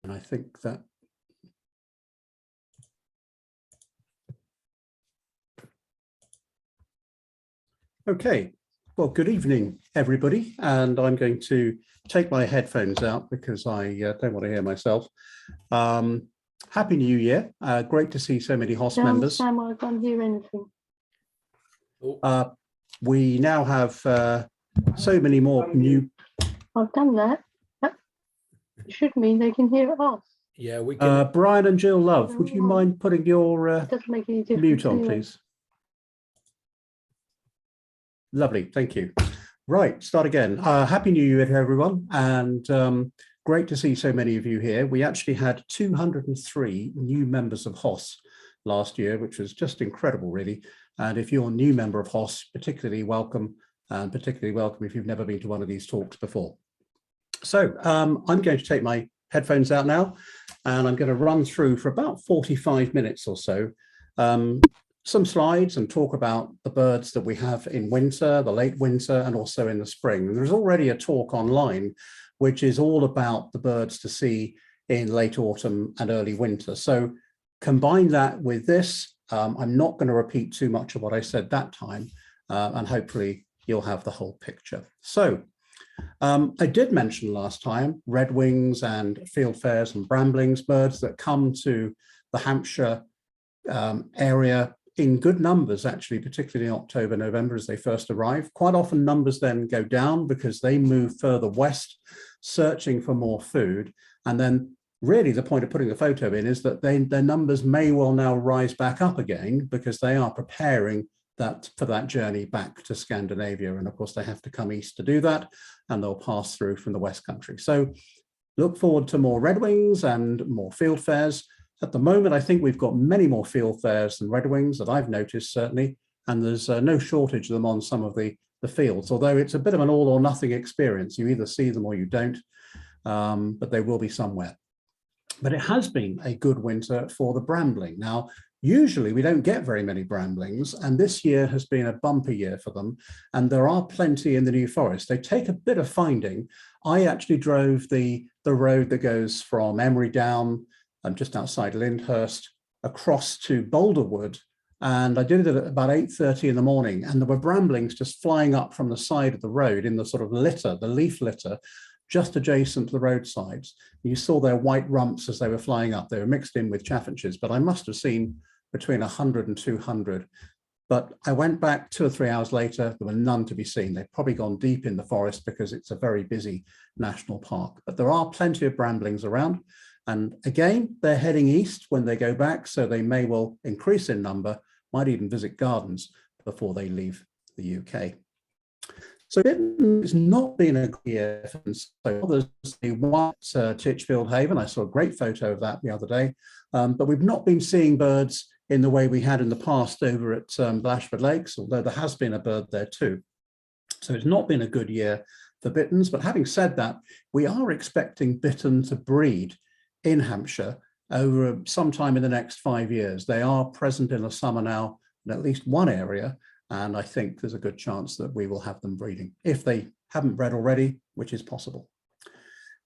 And I think that okay, well, good evening, everybody. And I'm going to take my headphones out because I don't want to hear myself. Happy New Year. Great to see so many HOS members. Sam, I can't hear anything. We now have so many more new. I've done that. That should mean they can hear us. Yeah, we can. Brian and Jill Love, would you mind putting your Doesn't make any difference mute on, anyway. please? Lovely, thank you. Right, start again. Happy New Year to everyone, and great to see so many of you here. We actually had 203 new members of HOS last year, which was just incredible, really. And if you're a new member of HOS, particularly welcome, and particularly welcome if you've never been to one of these talks before. So I'm going to take my headphones out now, and I'm going to run through for about 45 minutes or so some slides and talk about the birds that we have in winter, the late winter, and also in the spring. And there's already a talk online which is all about the birds to see in late autumn and early winter. So combine that with this. I'm not going to repeat too much of what I said that time, and hopefully you'll have the whole picture. So I did mention last time redwings and fieldfares and bramblings, birds that come to the Hampshire area in good numbers, actually, particularly in October, November, as they first arrive. Quite often numbers then go down because they move further west, searching for more food. And then really the point of putting the photo in is that their numbers may well now rise back up again because they are preparing for that journey back to Scandinavia. And of course, they have to come east to do that, and they'll pass through from the West Country. So look forward to more redwings and more fieldfares. At the moment, I think we've got many more fieldfares than redwings that I've noticed, certainly, and there's no shortage of them on some of the fields, although it's a bit of an all or nothing experience. You either see them or you don't, but they will be somewhere. But it has been a good winter for the brambling. Now, usually we don't get very many bramblings, and this year has been a bumper year for them, and there are plenty in the New Forest. They take a bit of finding. I actually drove the road that goes from Emery Down, just outside Lyndhurst, across to Boulderwood, and I did it at about 8:30 in the morning, and there were bramblings just flying up from the side of the road in the sort of litter, the leaf litter, just adjacent to the roadsides. You saw their white rumps as they were flying up. They were mixed in with chaffinches, but I must have seen between 100 and 200. But I went back 2 or 3 hours later, there were none to be seen. They've probably gone deep in the forest because it's a very busy national park. But there are plenty of bramblings around. And again, they're heading east when they go back, so they may well increase in number, might even visit gardens before they leave the UK. So it's not been a good year. So there's the white Titchfield Haven. I saw a great photo of that the other day, but we've not been seeing birds in the way we had in the past over at Blashford Lakes, although there has been a bird there too. So it's not been a good year for bitters, but having said that, we are expecting bittern to breed in Hampshire over sometime in the next 5 years. They are present in the summer now in at least one area, and I think there's a good chance that we will have them breeding if they haven't bred already, which is possible.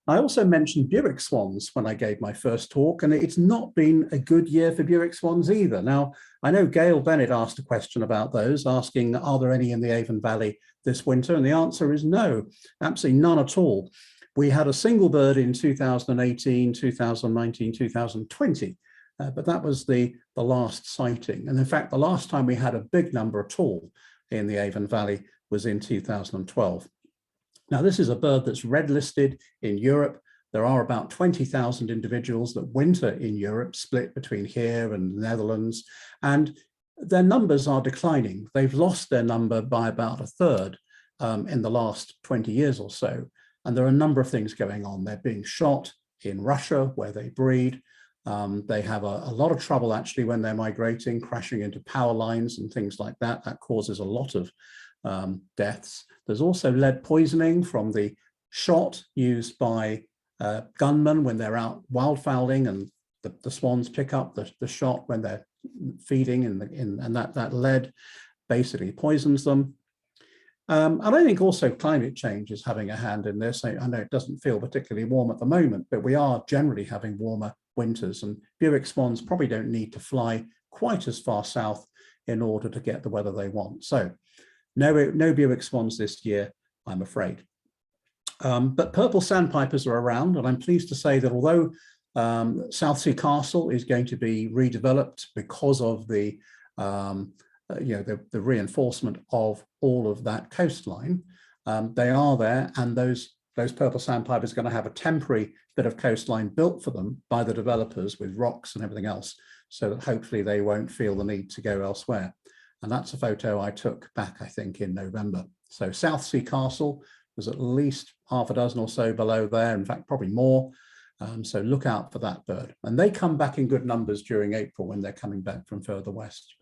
I also mentioned Buick swans when I gave my first talk, and it's not been a good year for Buick swans either. Now, I know Gail Bennett asked a question about those, asking, are there any in the Avon Valley this winter? And the answer is no, absolutely none at all. We had a single bird in 2018, 2019, 2020, but that was the last sighting. And in fact, the last time we had a big number at all in the Avon Valley was in 2012. Now, this is a bird that's red listed in Europe. There are about 20,000 individuals that winter in Europe, split between here and the Netherlands, and their numbers are declining. They've lost their number by about a third in the last 20 years or so. And there are a number of things going on. They're being shot in Russia, where they breed. They have a lot of trouble, actually, when they're migrating, crashing into power lines and things like that. That causes a lot of deaths. There's also lead poisoning from the shot used by gunmen when they're out wildfowling, and the swans pick up the shot when they're feeding, and that lead basically poisons them. And I think also climate change is having a hand in this. I know it doesn't feel particularly warm at the moment, but we are generally having warmer winters, and Buick swans probably don't need to fly quite as far south in order to get the weather they want. So no Buick swans this year, I'm afraid. But purple sandpipers are around, and I'm pleased to say that although Southsea Castle is going to be redeveloped because of the the reinforcement of all of that coastline, they are there, and those purple sandpipers are going to have a temporary bit of coastline built for them by the developers with rocks and everything else, so that hopefully they won't feel the need to go elsewhere. And that's a photo I took back, I think, in November. So Southsea Castle, there's at least half a dozen or so below there, in fact, probably more. So look out for that bird. And they come back in good numbers during April when they're coming back from further west.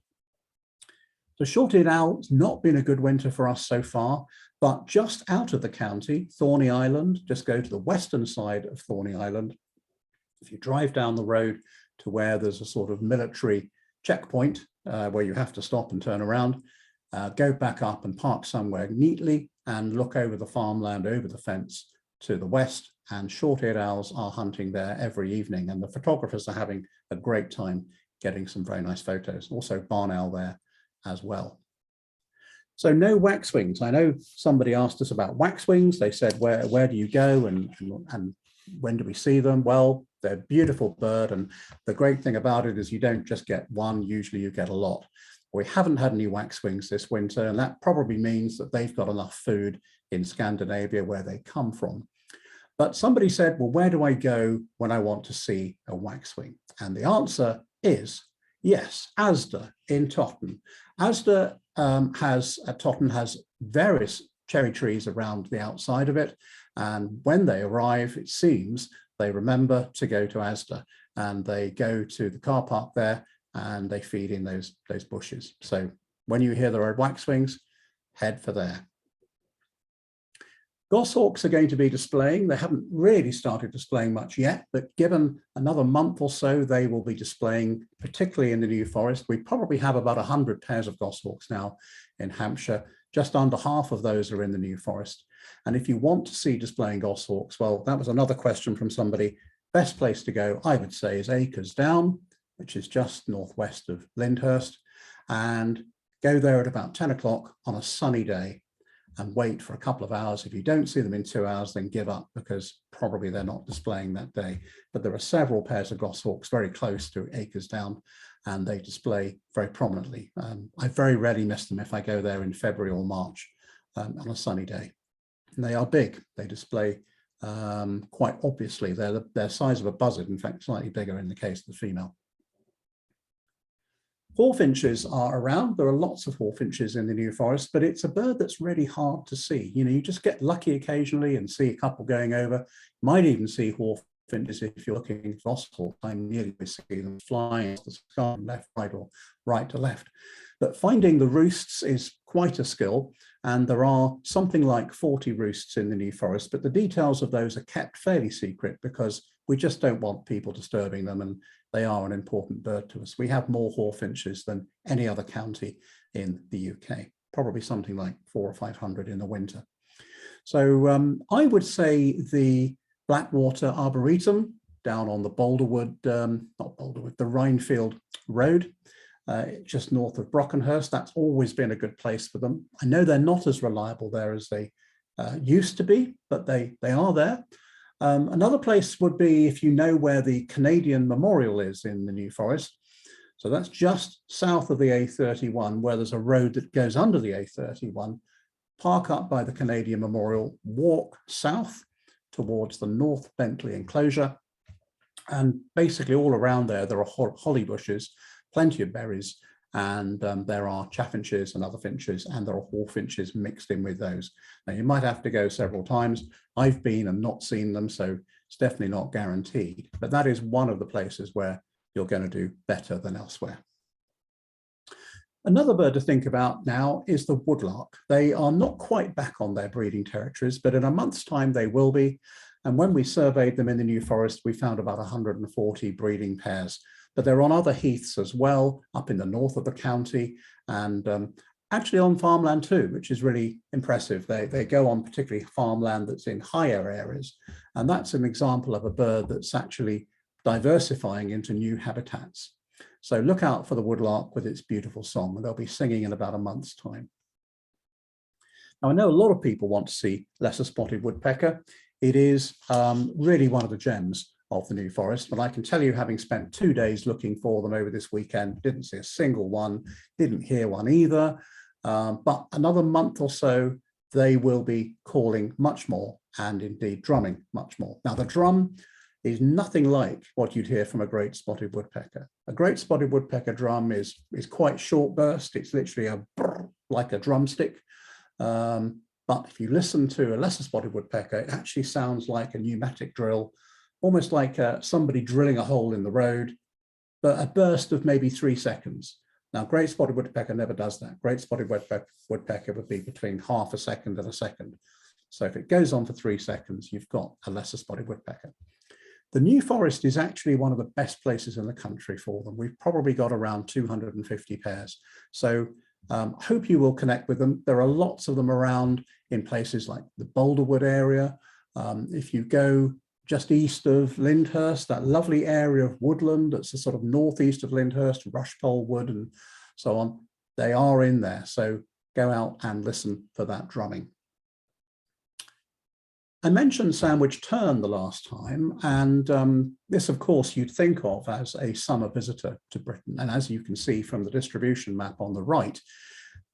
The short-eared owl has not been a good winter for us so far, but just out of the county, Thorney Island, just go to the western side of Thorney Island. If you drive down the road to where there's a sort of military checkpoint where you have to stop and turn around, go back up and park somewhere neatly and look over the farmland, over the fence to the west, and short-eared owls are hunting there every evening, and the photographers are having a great time getting some very nice photos. Also barn owl there as well. So no waxwings. I know somebody asked us about waxwings. They said, where do you go and when do we see them? Well, they're a beautiful bird, and the great thing about it is you don't just get one, usually you get a lot. We haven't had any waxwings this winter, and that probably means that they've got enough food in Scandinavia where they come from. But somebody said, well, where do I go when I want to see a waxwing? And the answer is yes, Asda in Totten. Asda Totten has various cherry trees around the outside of it. And when they arrive, it seems they remember to go to Asda, and they go to the car park there and they feed in those bushes. So when you hear there are waxwings, head for there. Goshawks are going to be displaying. They haven't really started displaying much yet, but given another month or so, they will be displaying, particularly in the New Forest. We probably have about 100 pairs of goshawks now in Hampshire. Just under half of those are in the New Forest. And if you want to see displaying goshawks, well, that was another question from somebody. Best place to go, I would say, is Acres Down, which is just northwest of Lyndhurst, and go there at about 10 o'clock on a sunny day and wait for a couple of hours. If you don't see them in 2 hours, then give up, because probably they're not displaying that day. But there are several pairs of goshawks very close to Acres Down, and they display very prominently. I very rarely miss them if I go there in February or March on a sunny day. And they are big. They display quite obviously. They're the size of a buzzard, in fact, slightly bigger in the case of the female. Hawfinches are around. There are lots of hawfinches in the New Forest, but it's a bird that's really hard to see. You know, you just get lucky occasionally and see a couple going over. You might even see hawfinches if you're looking for goshawks. I nearly see them flying off the sky from left, right, or right to left. But finding the roosts is quite a skill, and there are something like 40 roosts in the New Forest, but the details of those are kept fairly secret because we just don't want people disturbing them, and they are an important bird to us. We have more hawfinches than any other county in the UK, probably something like 400 or 500 in the winter. So I would say the Blackwater Arboretum down on the Boulderwood, not Boulderwood, the Rhinefield Road, just north of Brockenhurst. That's always been a good place for them. I know they're not as reliable there as they used to be, but they are there. Another place would be if you know where the Canadian Memorial is in the New Forest. So that's just south of the A31, where there's a road that goes under the A31. Park up by the Canadian Memorial, walk south towards the North Bentley enclosure. And basically all around there are holly bushes, plenty of berries, and there are chaffinches and other finches, and there are hawfinches mixed in with those. Now you might have to go several times. I've been and not seen them, so it's definitely not guaranteed, but that is one of the places where you're going to do better than elsewhere. Another bird to think about now is the woodlark. They are not quite back on their breeding territories, but in a month's time they will be. And when we surveyed them in the New Forest, we found about 140 breeding pairs. But they're on other heaths as well, up in the north of the county. And actually on farmland too, which is really impressive. They go on particularly farmland that's in higher areas. And that's an example of a bird that's actually diversifying into new habitats. So look out for the woodlark with its beautiful song, and they'll be singing in about a month's time. Now, I know a lot of people want to see lesser spotted woodpecker. It is really one of the gems of the New Forest, but I can tell you, having spent 2 days looking for them over this weekend, didn't see a single one, didn't hear one either. But another month or so, they will be calling much more and indeed drumming much more. Now, the drum is nothing like what you'd hear from a great spotted woodpecker. A great spotted woodpecker drum is quite short burst. It's literally a brr, like a drumstick. But if you listen to a lesser spotted woodpecker, it actually sounds like a pneumatic drill, almost like somebody drilling a hole in the road, but a burst of maybe 3 seconds. Now, great spotted woodpecker never does that. Great spotted woodpecker would be between half a second and a second. So if it goes on for 3 seconds, you've got a lesser spotted woodpecker. The New Forest is actually one of the best places in the country for them. We've probably got around 250 pairs. So hope you will connect with them. There are lots of them around in places like the Boulderwood area. If you go just east of Lyndhurst, that lovely area of Woodland, that's the sort of northeast of Lyndhurst, Rushpole Wood and so on, they are in there. So go out and listen for that drumming. I mentioned sandwich tern the last time, and this, of course, you'd think of as a summer visitor to Britain. And as you can see from the distribution map on the right,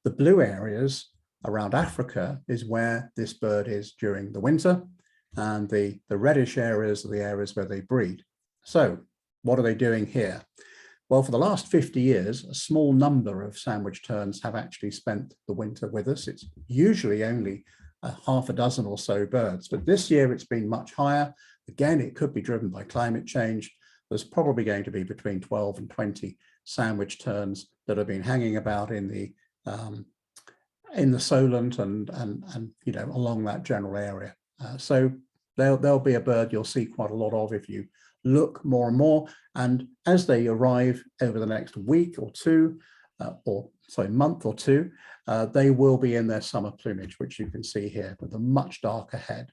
the blue areas around Africa is where this bird is during the winter, and the reddish areas are the areas where they breed. So what are they doing here? Well, for the last 50 years, a small number of sandwich terns have actually spent the winter with us. It's usually only half a dozen or so birds, but this year it's been much higher. Again, it could be driven by climate change. There's probably going to be between 12 and 20 sandwich terns that have been hanging about in the Solent and you know, along that general area. So there'll be a bird you'll see quite a lot of if you look more and more. And as they arrive over the next week or two, month or two, they will be in their summer plumage, which you can see here with a much darker head.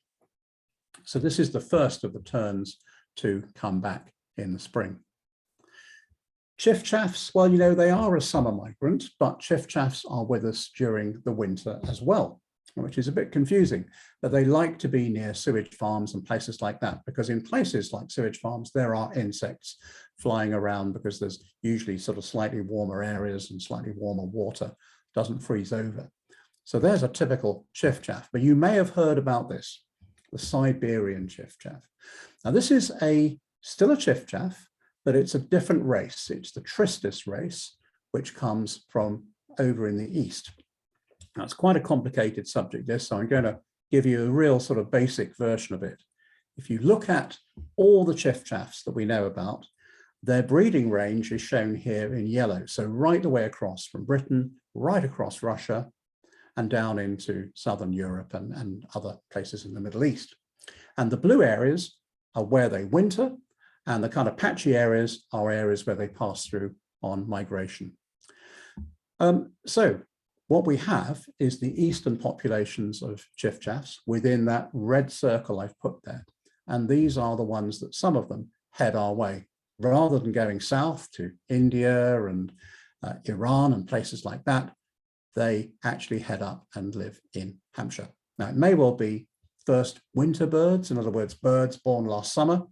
So this is the first of the terns to come back in the spring. Chiffchaffs, well, you know, they are a summer migrant, but chiffchaffs are with us during the winter as well, which is a bit confusing, but they like to be near sewage farms and places like that, because in places like sewage farms, there are insects flying around because there's usually sort of slightly warmer areas and slightly warmer water, doesn't freeze over. So there's a typical chiffchaff, but you may have heard about this, the Siberian chiffchaff. Now this is still a chiffchaff, but it's a different race. It's the Tristis race, which comes from over in the east. That's quite a complicated subject, this, so I'm going to give you a real sort of basic version of it. If you look at all the chiffchaffs that we know about, their breeding range is shown here in yellow. So right the way across from Britain, right across Russia, and down into Southern Europe and other places in the Middle East. And the blue areas are where they winter, and the kind of patchy areas are areas where they pass through on migration. So what we have is the eastern populations of chiffchaffs within that red circle I've put there. And these are the ones that some of them head our way. Rather than going south to India and Iran and places like that, they actually head up and live in Hampshire. Now, it may well be first winter birds, in other words, birds born last summer,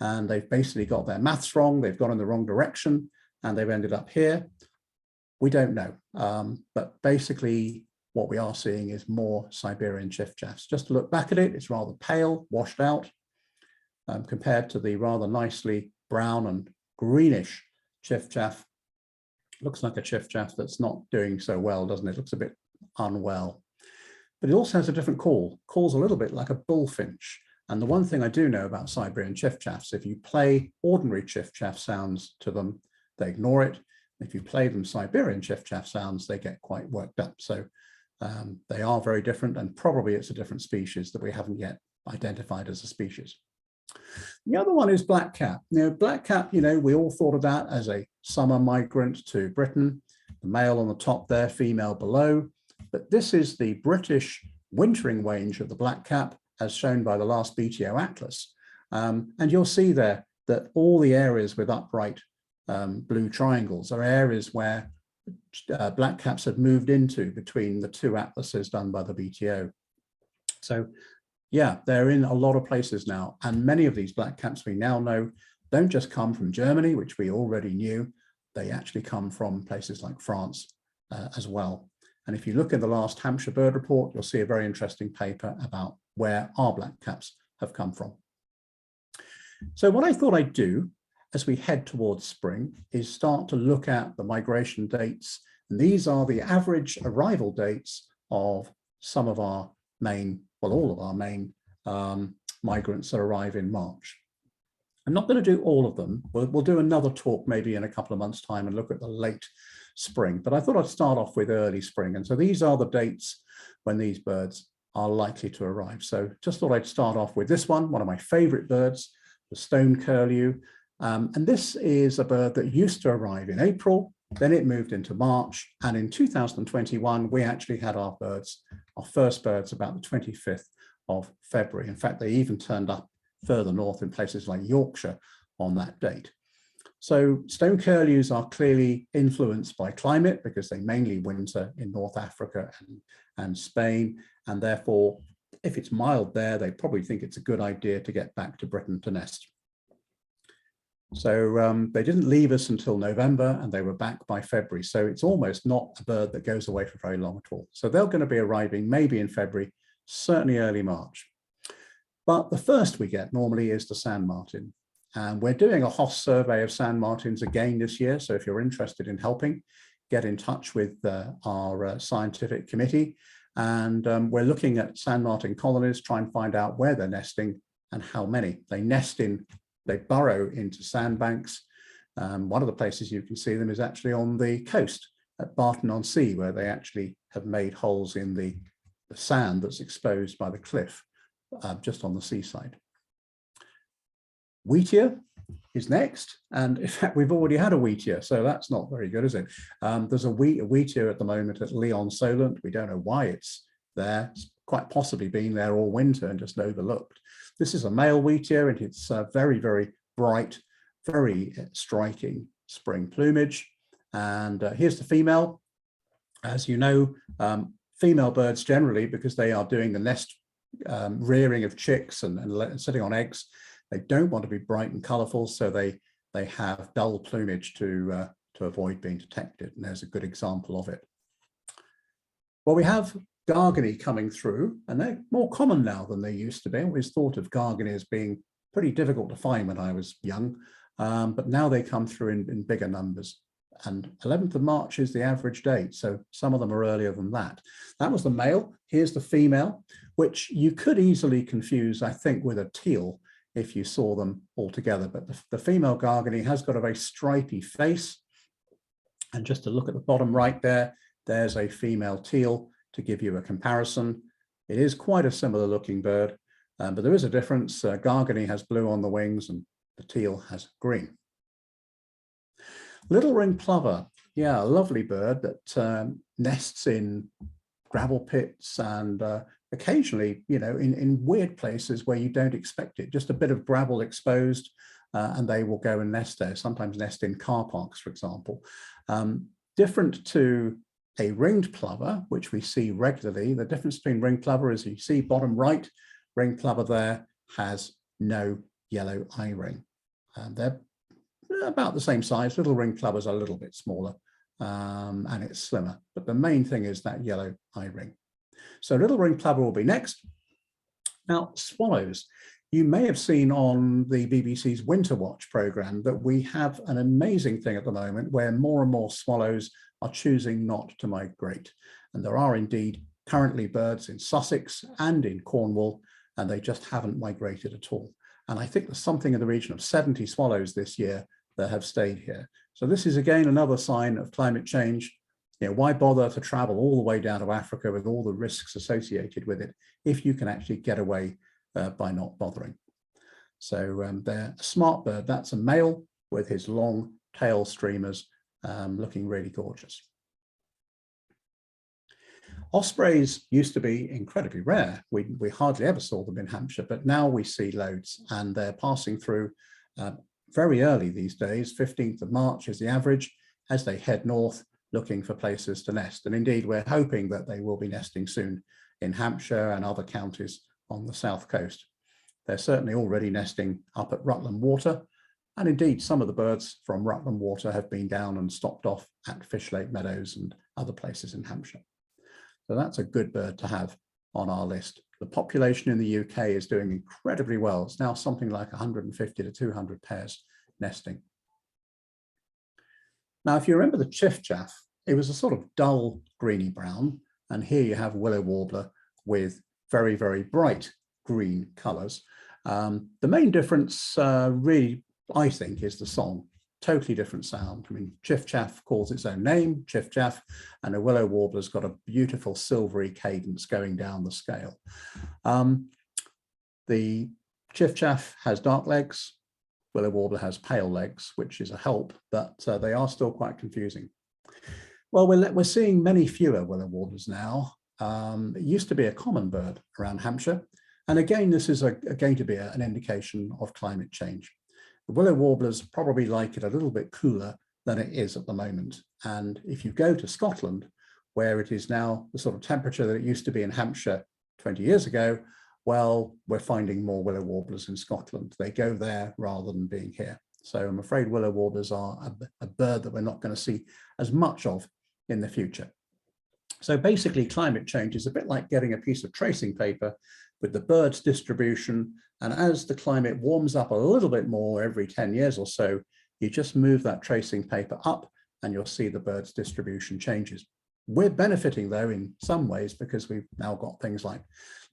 and they've basically got their maths wrong, they've gone in the wrong direction, and they've ended up here. We don't know, but basically what we are seeing is more Siberian chiffchaffs. Just to look back at it, it's rather pale, washed out, compared to the rather nicely brown and greenish chiffchaff. Looks like a chiffchaff that's not doing so well, doesn't it? Looks a bit unwell. But it also has a different call. Calls a little bit like a bullfinch. And the one thing I do know about Siberian chiffchaffs, if you play ordinary chiffchaff sounds to them, they ignore it. If you play them Siberian chiffchaff sounds, they get quite worked up. So they are very different, and probably it's a different species that we haven't yet identified as a species. The other one is blackcap. Now, blackcap, you know, we all thought of that as a summer migrant to Britain. the male on the top there, female below. But this is the British wintering range of the blackcap, as shown by the last BTO atlas. And you'll see there that all the areas with upright blue triangles are areas where blackcaps have moved into between the two atlases done by the BTO. So yeah, they're in a lot of places now. And many of these blackcaps we now know don't just come from Germany, which we already knew. They actually come from places like France as well. And if you look at the last Hampshire Bird Report, you'll see a very interesting paper about where our blackcaps have come from. So what I thought I'd do as we head towards spring is start to look at the migration dates. And these are the average arrival dates of some of our main, well, all of our main migrants that arrive in March. I'm not going to do all of them. We'll do another talk maybe in a couple of months' time and look at the late spring, but I thought I'd start off with early spring. And so these are the dates when these birds are likely to arrive. So just thought I'd start off with this one of my favorite birds, the stone curlew. And this is a bird that used to arrive in April, then it moved into March. And in 2021, we actually had our first birds about the 25th of February. In fact, they even turned up further north in places like Yorkshire on that date. So stone curlews are clearly influenced by climate because they mainly winter in North Africa and Spain. And therefore, if it's mild there, they probably think it's a good idea to get back to Britain to nest. So they didn't leave us until November and they were back by February. So it's almost not a bird that goes away for very long at all. So they're going to be arriving maybe in February, certainly early March. But the first we get normally is the sand martin. And we're doing a HOS survey of sand martins again this year. So if you're interested in helping, get in touch with our scientific committee. And we're looking at sand martin colonies, try and find out where they're nesting and how many. They burrow into sandbanks. One of the places you can see them is actually on the coast at Barton-on-Sea, where they actually have made holes in the sand that's exposed by the cliff just on the seaside. Wheatear is next, and in fact we've already had a wheatear, so that's not very good, is it? There's a wheatear at the moment at Leon Solent. We don't know why it's there. It's quite possibly been there all winter and just overlooked. This is a male wheatear, and it's very, very bright, very striking spring plumage. And here's the female. As you know, female birds generally, because they are doing the nest rearing of chicks and sitting on eggs, they don't want to be bright and colorful, so they have dull plumage to avoid being detected. And there's a good example of it. Well, we have gargany coming through, and they're more common now than they used to be. I always thought of gargany as being pretty difficult to find when I was young, but now they come through in bigger numbers. And 11th of March is the average date, so some of them are earlier than that. That was the male. Here's the female, which you could easily confuse, I think, with a teal if you saw them all together. But the female gargany has got a very stripy face. And just to look at the bottom right there, there's a female teal to give you a comparison. It is quite a similar looking bird, but there is a difference. Gargany has blue on the wings and the teal has green. Little ringed plover, yeah, a lovely bird that nests in gravel pits and occasionally, you know, in weird places where you don't expect it. Just a bit of gravel exposed and they will go and nest there, sometimes nest in car parks, for example. Different to a ringed plover, which we see regularly. The difference between ringed plover is you see bottom right, ringed plover there has no yellow eye ring. They're about the same size. Little ringed plovers are a little bit smaller and it's slimmer, but the main thing is that yellow eye ring. So little ringed plover will be next. Now, swallows. You may have seen on the BBC's Winter Watch programme that we have an amazing thing at the moment where more and more swallows are choosing not to migrate. And there are indeed currently birds in Sussex and in Cornwall, and they just haven't migrated at all. And I think there's something in the region of 70 swallows this year that have stayed here. So this is again another sign of climate change. You know, why bother to travel all the way down to Africa with all the risks associated with it if you can actually get away by not bothering? So they're a smart bird. That's a male with his long tail streamers looking really gorgeous. Ospreys used to be incredibly rare. We hardly ever saw them in Hampshire, but now we see loads, and they're passing through very early these days. 15th of March is the average as they head north looking for places to nest. And indeed, we're hoping that they will be nesting soon in Hampshire and other counties on the south coast. They're certainly already nesting up at Rutland Water. And indeed, some of the birds from Rutland Water have been down and stopped off at Fish Lake Meadows and other places in Hampshire. So that's a good bird to have on our list. The population in the UK is doing incredibly well. It's now something like 150 to 200 pairs nesting. Now, if you remember the chiffchaff, it was a sort of dull greeny brown. And here you have willow warbler with very, very bright green colours. The main difference really, I think, is the song. Totally different sound. I mean, chiffchaff calls its own name, chiffchaff, and a willow warbler's got a beautiful silvery cadence going down the scale. The chiffchaff has dark legs, willow warbler has pale legs, which is a help, but they are still quite confusing. Well, we're seeing many fewer willow warblers now. It used to be a common bird around Hampshire. And again, this is going to be an indication of climate change. The willow warblers probably like it a little bit cooler than it is at the moment. And if you go to Scotland, where it is now the sort of temperature that it used to be in Hampshire 20 years ago, well, we're finding more willow warblers in Scotland. They go there rather than being here. So I'm afraid willow warblers are a bird that we're not going to see as much of in the future. So basically, climate change is a bit like getting a piece of tracing paper with the birds' distribution. And as the climate warms up a little bit more every 10 years or so, you just move that tracing paper up and you'll see the birds' distribution changes. We're benefiting, though, in some ways, because we've now got things like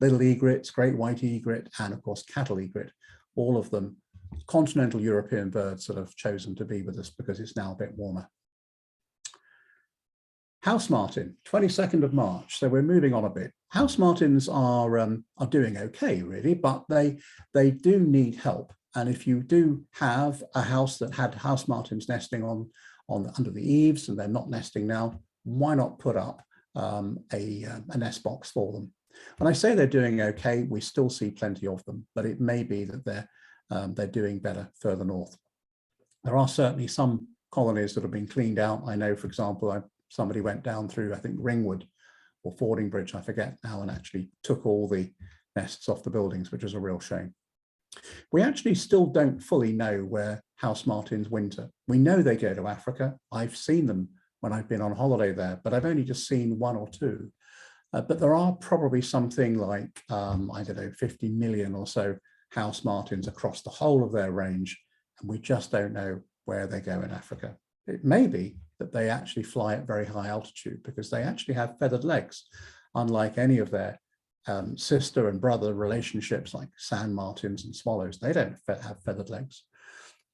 little egrets, great white egret, and of course, cattle egret, all of them continental European birds that have chosen to be with us because it's now a bit warmer. House martin, 22nd of March. So we're moving on a bit. House martins are doing okay, really, but they do need help. And if you do have a house that had house martins nesting under the eaves and they're not nesting now, why not put up a nest box for them? When I say they're doing okay, we still see plenty of them, but it may be that they're doing better further north. There are certainly some colonies that have been cleaned out. I know, for example, somebody went down through, I think, Ringwood or Fordingbridge, I forget now, and actually took all the nests off the buildings, which is a real shame. We actually still don't fully know where house martins winter. We know they go to Africa. I've seen them when I've been on holiday there, but I've only just seen one or two. But there are probably something like, I don't know, 50 million or so house martins across the whole of their range, and we just don't know where they go in Africa. It may be that they actually fly at very high altitude because they actually have feathered legs, unlike any of their sister and brother relationships like sand martins and swallows. They don't have feathered legs.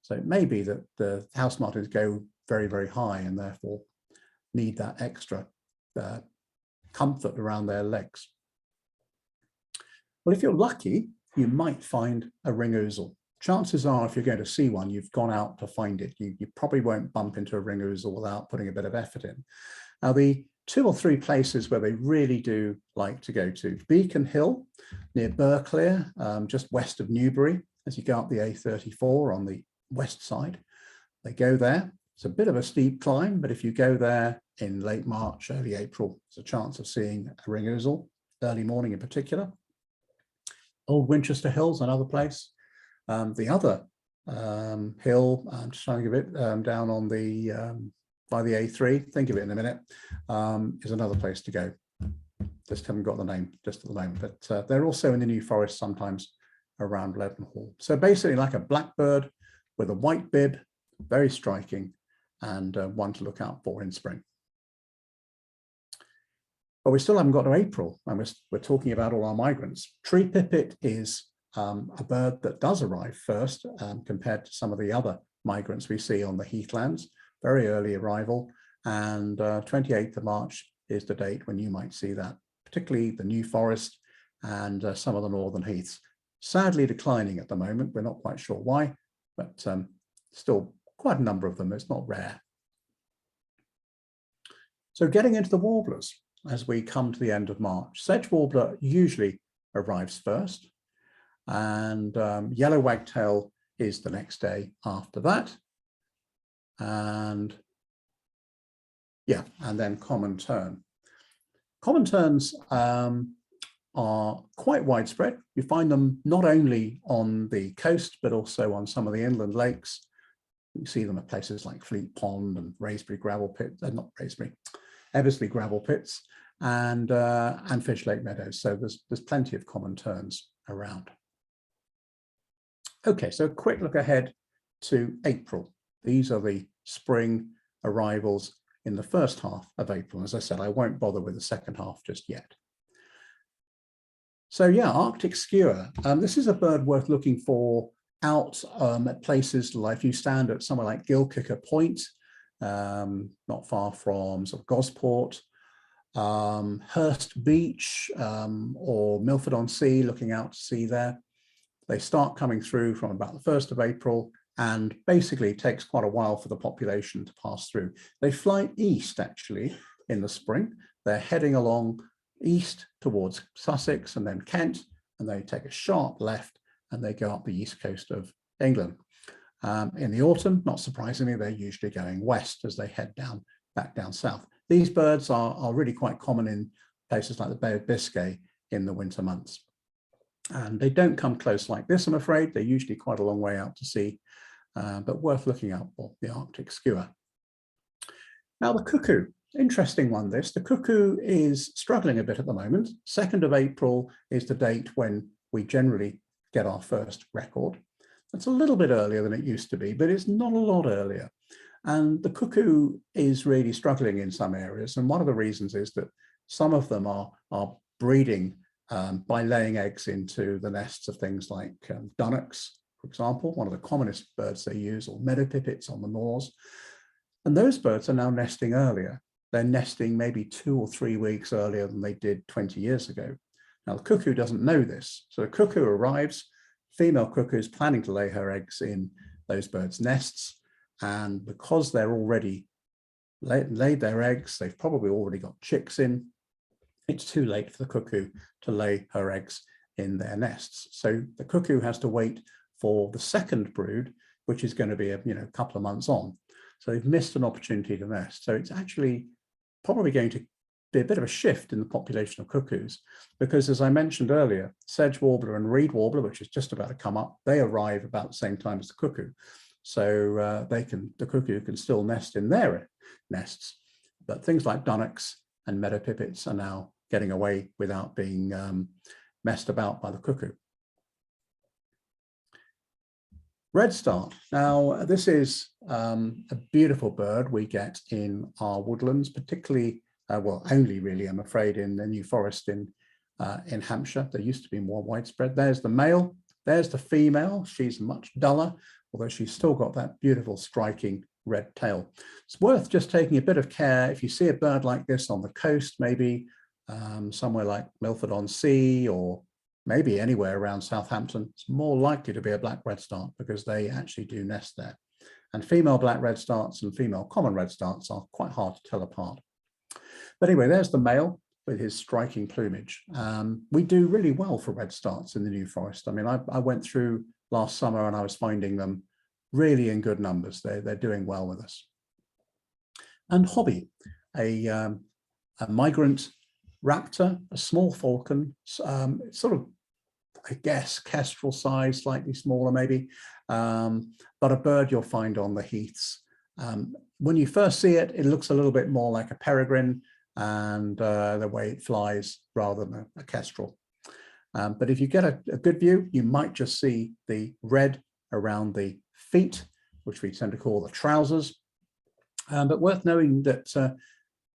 So it may be that the house martins go very, very high and therefore need that extra comfort around their legs. Well, if you're lucky, you might find a ring ouzel. Chances are, if you're going to see one, you've gone out to find it. You probably won't bump into a ring ouzel without putting a bit of effort in. Now, the 2 or 3 places where they really do like to go to: Beacon Hill near Burghclere, just west of Newbury, as you go up the A34 on the west side. They go there. It's a bit of a steep climb, but if you go there in late March, early April, there's a chance of seeing a ring ouzel, early morning in particular. Old Winchester Hill's another place. The other hill, I'm just trying to give it down on the by the A3, think of it in a minute, is another place to go. Just haven't got the name just at the moment, but they're also in the New Forest sometimes around Leadenhall. So basically like a blackbird with a white bib, very striking, and one to look out for in spring. But we still haven't got to April, and we're talking about all our migrants. Tree pipit is a bird that does arrive first compared to some of the other migrants we see on the heathlands, very early arrival, and 28th of March is the date when you might see that, particularly the New Forest and some of the northern heaths. Sadly declining at the moment, we're not quite sure why, but still quite a number of them, it's not rare. So getting into the warblers. as we come to the end of March. Sedge warbler usually arrives first, and yellow wagtail is the next day after that. And yeah, and then common tern. Common terns are quite widespread. You find them not only on the coast, but also on some of the inland lakes. You see them at places like Fleet Pond and Raisbury gravel pits, not Raisbury, Eversley gravel pits, and Fish Lake Meadows. So there's plenty of common terns around. Okay, so a quick look ahead to April. These are the spring arrivals in the first half of April. As I said, I won't bother with the second half just yet. So yeah, Arctic skua. This is a bird worth looking for out at places like if you stand at somewhere like Gilkicker Point, not far from sort of Gosport, Hurst Beach, or Milford-on-Sea, looking out to sea there. They start coming through from about the 1st of April, and basically it takes quite a while for the population to pass through. They fly east actually in the spring. They're heading along east towards Sussex and then Kent, and they take a sharp left and they go up the east coast of England. In the autumn, not surprisingly, they're usually going west as they head back down south. These birds are really quite common in places like the Bay of Biscay in the winter months. And they don't come close like this, I'm afraid. They're usually quite a long way out to sea, but worth looking out for, the Arctic skua. Now the cuckoo, interesting one this. The cuckoo is struggling a bit at the moment. 2nd of April is the date when we generally get our first record. That's a little bit earlier than it used to be, but it's not a lot earlier. And the cuckoo is really struggling in some areas. And one of the reasons is that some of them are breeding by laying eggs into the nests of things like dunnocks, for example, one of the commonest birds they use, or meadow pipits on the moors. And those birds are now nesting earlier. They're nesting maybe 2 or 3 weeks earlier than they did 20 years ago. Now, the cuckoo doesn't know this. So the cuckoo arrives, female cuckoo is planning to lay her eggs in those birds' nests. And because they're already laid their eggs, they've probably already got chicks in. It's too late for the cuckoo to lay her eggs in their nests. So the cuckoo has to wait for the second brood, which is going to be a couple of months on. So they've missed an opportunity to nest. So it's actually probably going to be a bit of a shift in the population of cuckoos, because as I mentioned earlier, sedge warbler and reed warbler, which is just about to come up, they arrive about the same time as the cuckoo. So the cuckoo can still nest in their nests, but things like dunnocks and meadow pipits are now getting away without being messed about by the cuckoo. Redstart. Now, this is a beautiful bird we get in our woodlands, particularly, well, only really, I'm afraid, in the New Forest in Hampshire. There used to be more widespread. There's the male, there's the female. She's much duller, although she's still got that beautiful striking red tail. It's worth just taking a bit of care. If you see a bird like this on the coast, maybe somewhere like Milford-on-Sea or maybe anywhere around Southampton, it's more likely to be a black redstart because they actually do nest there. And female black redstarts and female common redstarts are quite hard to tell apart. But anyway, there's the male with his striking plumage. We do really well for redstarts in the New Forest. I mean, I went through last summer and I was finding them really in good numbers. They're doing well with us. And hobby, a migrant raptor, a small falcon, sort of, I guess, kestrel size, slightly smaller maybe, but a bird you'll find on the heaths. When you first see it, it looks a little bit more like a peregrine and the way it flies rather than a kestrel. But if you get a good view, you might just see the red around the feet, which we tend to call the trousers. But worth knowing that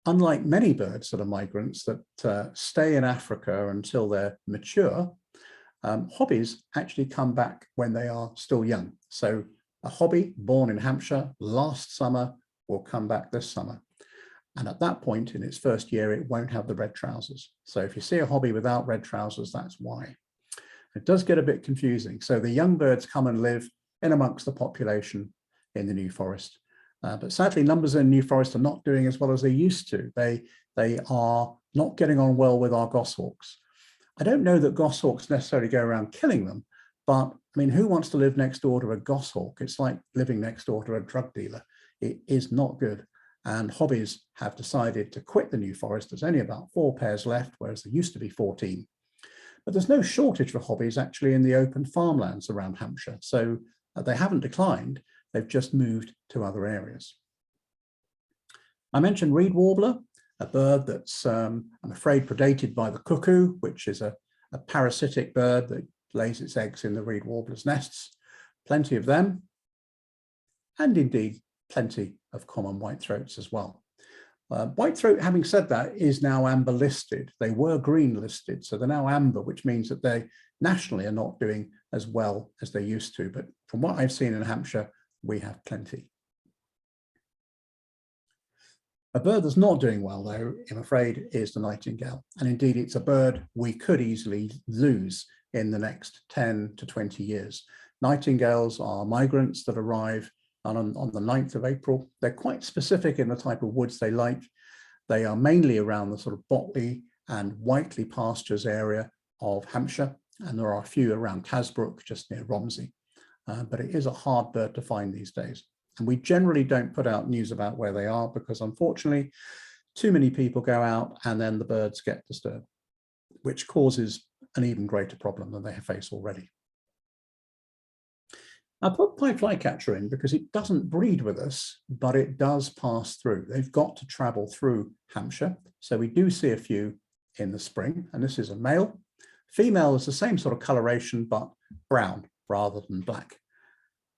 unlike many birds that are migrants that stay in Africa until they're mature, hobbies actually come back when they are still young. So a hobby born in Hampshire last summer will come back this summer. And at that point in its first year, it won't have the red trousers. So if you see a hobby without red trousers, that's why. It does get a bit confusing. So the young birds come and live in amongst the population in the New Forest. But sadly, numbers in New Forest are not doing as well as they used to. They are not getting on well with our goshawks. I don't know that goshawks necessarily go around killing them, but I mean, who wants to live next door to a goshawk? It's like living next door to a drug dealer. It is not good. And hobbies have decided to quit the New Forest. There's only about 4 pairs left, whereas there used to be 14. But there's no shortage for hobbies actually in the open farmlands around Hampshire. So they haven't declined, they've just moved to other areas. I mentioned reed warbler, a bird that's, I'm afraid, predated by the cuckoo, which is a parasitic bird that lays its eggs in the reed warbler's nests. Plenty of them, and indeed plenty of common whitethroats as well. Whitethroat, having said that, is now amber listed. They were green listed, so they're now amber, which means that they nationally are not doing as well as they used to. But from what I've seen in Hampshire, we have plenty. A bird that's not doing well, though, I'm afraid, is the nightingale. And indeed, it's a bird we could easily lose in the next 10 to 20 years. Nightingales are migrants that arrive on the 9th of April. They're quite specific in the type of woods they like. They are mainly around the sort of Botley and Whiteley pastures area of Hampshire, and there are a few around Casbrook, just near Romsey. But it is a hard bird to find these days. And we generally don't put out news about where they are because, unfortunately, too many people go out and then the birds get disturbed, which causes an even greater problem than they face already. I put pied flycatcher in because it doesn't breed with us, but it does pass through. They've got to travel through Hampshire. So we do see a few in the spring, and this is a male. Female is the same sort of coloration, but brown rather than black.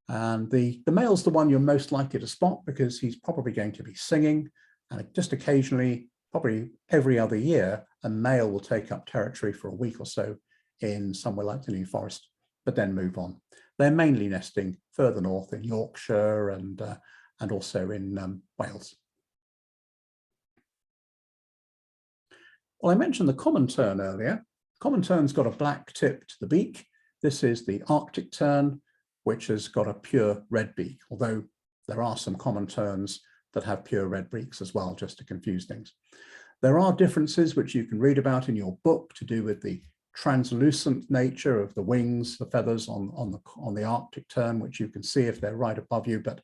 And the male's the one you're most likely to spot because he's probably going to be singing, and just occasionally, probably every other year, a male will take up territory for a week or so in somewhere like the New Forest, but then move on. They're mainly nesting further north in Yorkshire and also in Wales. Well, I mentioned the common tern earlier. Common tern's got a black tip to the beak. This is the Arctic tern, which has got a pure red beak, although there are some common terns that have pure red beaks as well, just to confuse things. There are differences which you can read about in your book to do with the translucent nature of the wings, the feathers on the Arctic tern, which you can see if they're right above you, but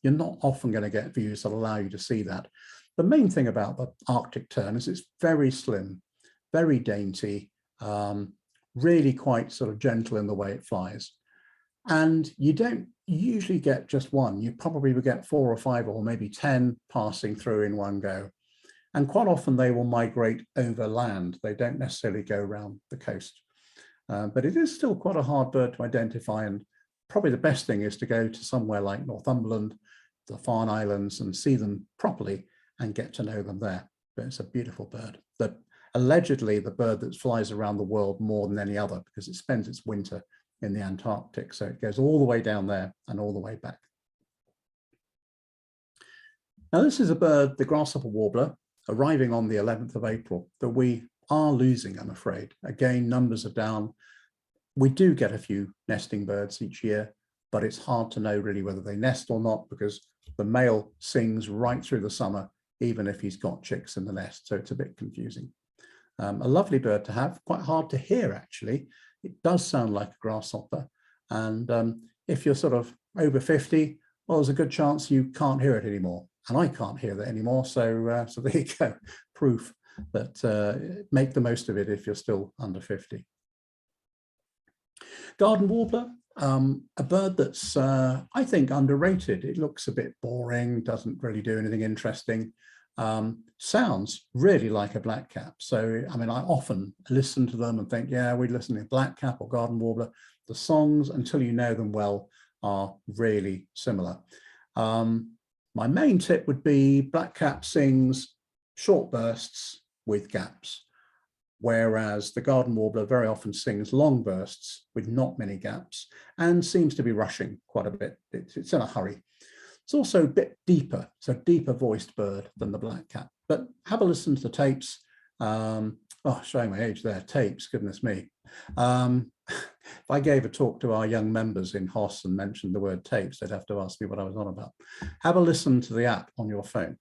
you're not often going to get views that allow you to see that. The main thing about the Arctic tern is it's very slim, very dainty, really quite sort of gentle in the way it flies. And you don't usually get just one. You probably will get 4 or 5 or maybe 10 passing through in one go. And quite often they will migrate over land. They don't necessarily go around the coast. But it is still quite a hard bird to identify. And probably the best thing is to go to somewhere like Northumberland, the Farne Islands, and see them properly and get to know them there. But it's a beautiful bird. Allegedly the bird that flies around the world more than any other because it spends its winter in the Antarctic. So it goes all the way down there and all the way back. Now this is a bird, the grasshopper warbler, arriving on the 11th of April, that we are losing, I'm afraid. Again, numbers are down. We do get a few nesting birds each year, but it's hard to know really whether they nest or not because the male sings right through the summer, even if he's got chicks in the nest. So it's a bit confusing. A lovely bird to have, quite hard to hear actually. It does sound like a grasshopper. And if you're sort of over 50, well, there's a good chance you can't hear it anymore. And I can't hear that anymore. So there you go, proof that make the most of it if you're still under 50. Garden warbler, a bird that's, I think, underrated. It looks a bit boring, doesn't really do anything interesting. Sounds really like a blackcap. So, I mean, I often listen to them and think, yeah, we listen to blackcap or garden warbler. The songs, until you know them well, are really similar. My main tip would be blackcap sings short bursts with gaps, whereas the garden warbler very often sings long bursts with not many gaps and seems to be rushing quite a bit. It's in a hurry. It's also a bit deeper, so deeper voiced bird than the blackcap. But have a listen to the tapes. Oh, showing my age there, tapes, goodness me. If I gave a talk to our young members in Hoss and mentioned the word tapes, they'd have to ask me what I was on about. Have a listen to the app on your phone.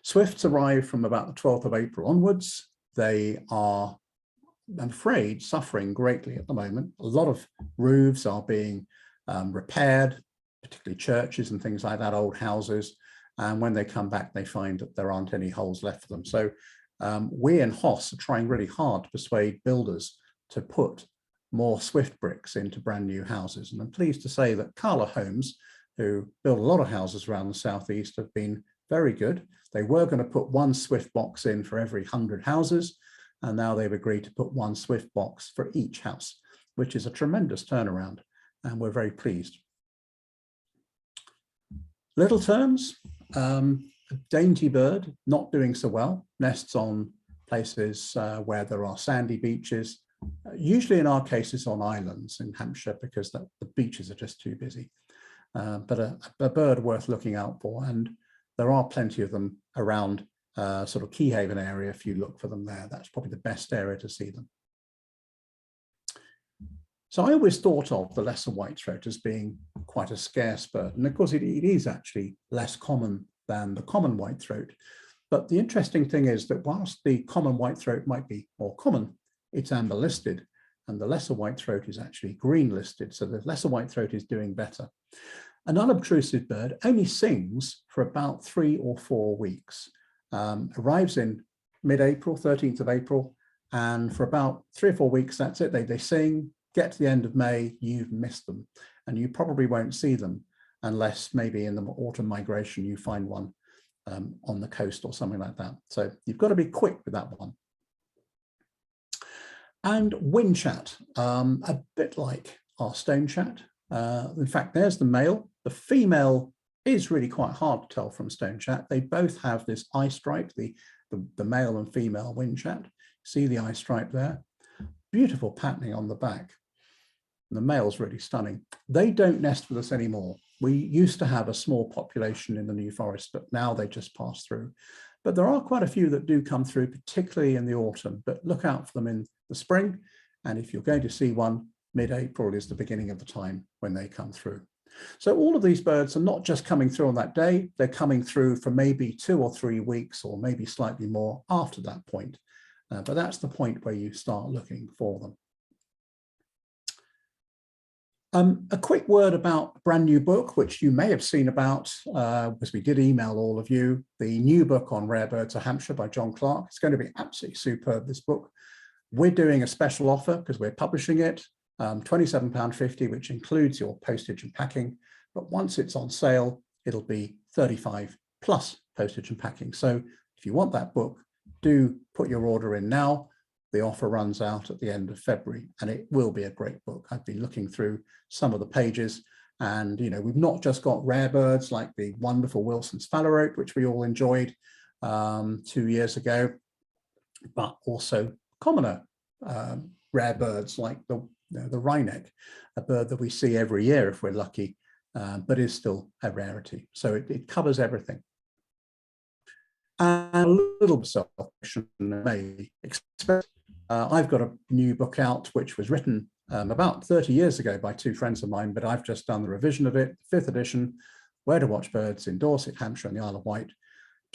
Swifts arrive from about the 12th of April onwards. They are, I'm afraid, suffering greatly at the moment. A lot of roofs are being repaired, particularly churches and things like that, old houses. And when they come back, they find that there aren't any holes left for them. So we in Hoss are trying really hard to persuade builders to put more Swift bricks into brand new houses. And I'm pleased to say that Carla Homes, who build a lot of houses around the southeast, have been very good. They were going to put one Swift box in for every 100 houses, and now they've agreed to put one Swift box for each house, which is a tremendous turnaround, and we're very pleased. Little terns, a dainty bird, not doing so well, nests on places where there are sandy beaches, usually in our cases on islands in Hampshire, because the beaches are just too busy. But a bird worth looking out for, and there are plenty of them around sort of Keyhaven area. If you look for them there, that's probably the best area to see them. So I always thought of the lesser white-throat as being quite a scarce bird, and of course it is actually less common than the common white-throat. But the interesting thing is that whilst the common white-throat might be more common, it's amber listed, and the lesser white-throat is actually green listed. So the lesser white-throat is doing better. An unobtrusive bird only sings for about 3 or 4 weeks, arrives in mid-April, 13th of April, and for about 3 or 4 weeks, that's it. They sing, get to the end of May, you've missed them, and you probably won't see them unless maybe in the autumn migration you find one on the coast or something like that. So you've got to be quick with that one. And winchat, a bit like our stonechat. In fact, there's the male. The female is really quite hard to tell from stonechat. They both have this eye stripe, the male and female winchat. See the eye stripe there? Beautiful patterning on the back. And the male's really stunning. They don't nest with us anymore. We used to have a small population in the New Forest, but now they just pass through. But there are quite a few that do come through, particularly in the autumn, but look out for them in the spring. And if you're going to see one, mid-April is the beginning of the time when they come through. So all of these birds are not just coming through on that day, they're coming through for maybe 2 or 3 weeks or maybe slightly more after that point. But that's the point where you start looking for them. A quick word about a brand new book, which you may have seen about, because we did email all of you, the new book on rare birds of Hampshire by John Clark. It's going to be absolutely superb, this book. We're doing a special offer because we're publishing it, £27.50, which includes your postage and packing. But once it's on sale, it'll be £35 plus postage and packing. So if you want that book, do put your order in now. The offer runs out at the end of February, and it will be a great book. I've been looking through some of the pages, and we've not just got rare birds like the wonderful Wilson's phalarope, which we all enjoyed 2 years ago, but also commoner rare birds like the wryneck, a bird that we see every year if we're lucky, but is still a rarity. So it covers everything. And a little bit of self-promotion may expect. I've got a new book out, which was written about 30 years ago by 2 friends of mine, but I've just done the revision of it, 5th edition, Where to Watch Birds in Dorset, Hampshire and the Isle of Wight.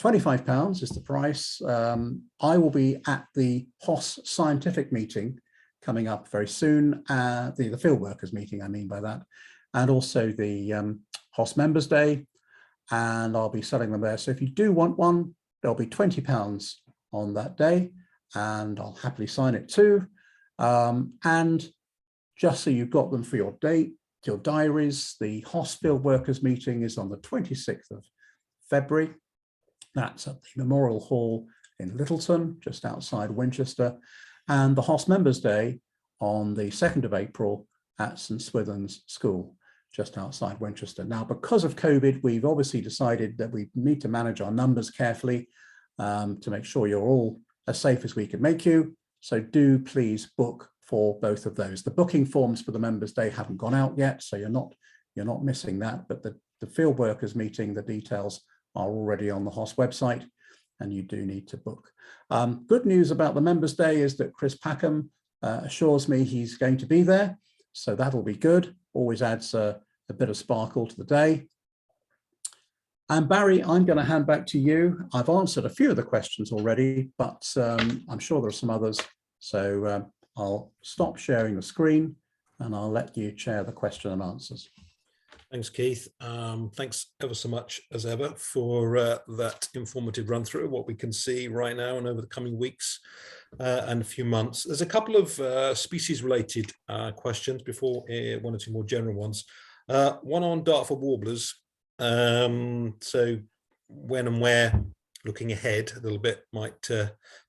£25 is the price. I will be at the Hoss scientific meeting coming up very soon, the field workers meeting, I mean by that, and also the Hoss Members Day, and I'll be selling them there. So if you do want one, there'll be £20 on that day, and I'll happily sign it too. And just so you've got them for your date, your diaries, the Hoss Field Workers meeting is on the 26th of February. That's at the Memorial Hall in Littleton, just outside Winchester, and the Hoss Members Day on the 2nd of April at St Swithin's School, just outside Winchester. Now, because of COVID, we've obviously decided that we need to manage our numbers carefully to make sure you're all as safe as we can make you. So do please book for both of those. The booking forms for the Members Day haven't gone out yet, so you're not missing that. But the field workers meeting, the details are already on the Hoss website, and you do need to book. Good news about the Members Day is that Chris Packham assures me he's going to be there, so that'll be good. Always adds a bit of sparkle to the day. And Barry, I'm going to hand back to you. I've answered a few of the questions already, but I'm sure there are some others. So I'll stop sharing the screen and I'll let you share the question and answers. Thanks, Keith. Thanks ever so much, as ever, for that informative run through of what we can see right now and over the coming weeks and a few months. There's a couple of species-related questions before one or two more general ones. One on Dartford warblers. So when and where, looking ahead a little bit, might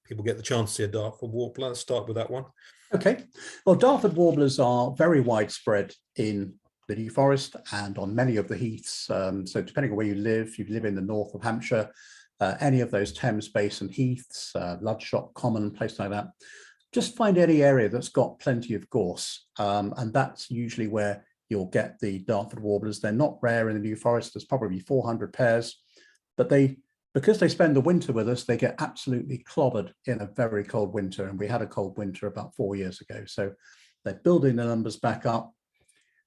people get the chance to see a Dartford warbler? Let's start with that one. Okay. Well, Dartford warblers are very widespread in the New Forest and on many of the heaths. So depending on where you live in the north of Hampshire, any of those Thames Basin heaths, Ludshot Common, place like that, just find any area that's got plenty of gorse. And that's usually where you'll get the Dartford warblers. They're not rare in the New Forest. There's probably 400 pairs, but because they spend the winter with us, they get absolutely clobbered in a very cold winter. And we had a cold winter about 4 years ago. So they're building the numbers back up.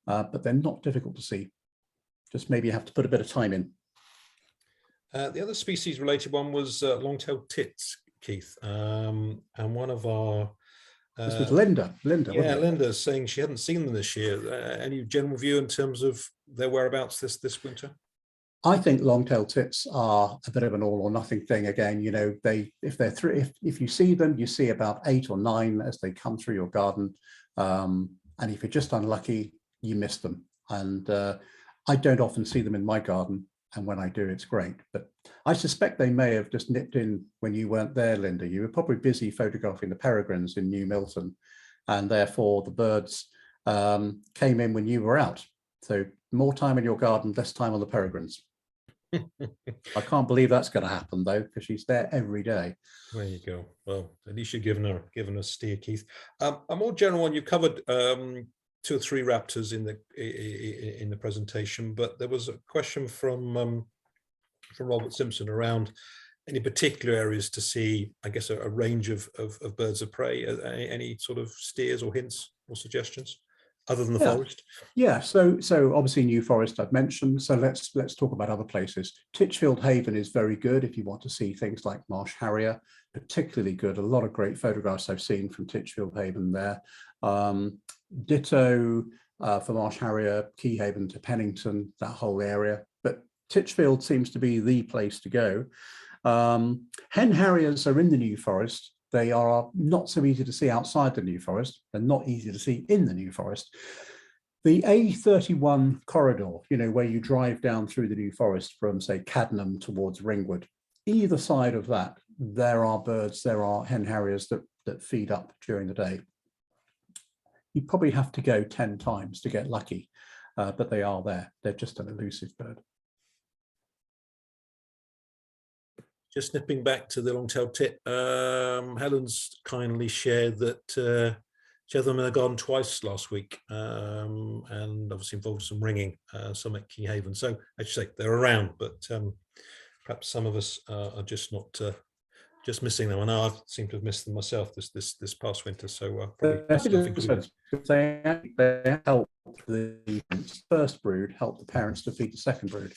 But they're not difficult to see. Just maybe you have to put a bit of time in. The other species related one was long-tailed tits, Keith. And one of our... this was Linda. Yeah, Linda saying she hadn't seen them this year. Any general view in terms of their whereabouts this winter? I think long-tailed tits are a bit of an all or nothing thing. Again, you know, if you see them, you see about 8 or 9 as they come through your garden. And if you're just unlucky, you miss them. And I don't often see them in my garden, and when I do, it's great. But I suspect they may have just nipped in when you weren't there, Linda. You were probably busy photographing the peregrines in New Milton, and therefore the birds came in when you were out. So more time in your garden, less time on the peregrines. I can't believe that's going to happen though, because she's there every day. There you go. Well, at least you're giving her a steer, Keith. A more general one. You covered 2 or 3 raptors in the presentation, but there was a question from Robert Simpson around any particular areas to see, I guess, a range of birds of prey. Any sort of steers or hints or suggestions other than the forest? Yeah, so obviously New Forest I've mentioned. So let's talk about other places. Titchfield Haven is very good if you want to see things like marsh harrier, particularly good. A lot of great photographs I've seen from Titchfield Haven there. Ditto for marsh harrier, Key Haven to Pennington, that whole area. But Titchfield seems to be the place to go. Hen harriers are in the New Forest. They are not so easy to see outside the New Forest. They're not easy to see in the New Forest. The A31 corridor, you know, where you drive down through the New Forest from, say, Cadnam towards Ringwood, either side of that, there are birds, there are hen harriers that feed up during the day. You probably have to go 10 times to get lucky, but they are there. They're just an elusive bird. Just nipping back to the long-tailed tit, Helen's kindly shared that she had them in the garden twice last week, and obviously involved some ringing, some at Key Haven. So as you say, they're around, but perhaps some of us are just not just missing them. I know I seem to have missed them myself this past winter. So probably they help the first brood, help the parents to feed the second brood.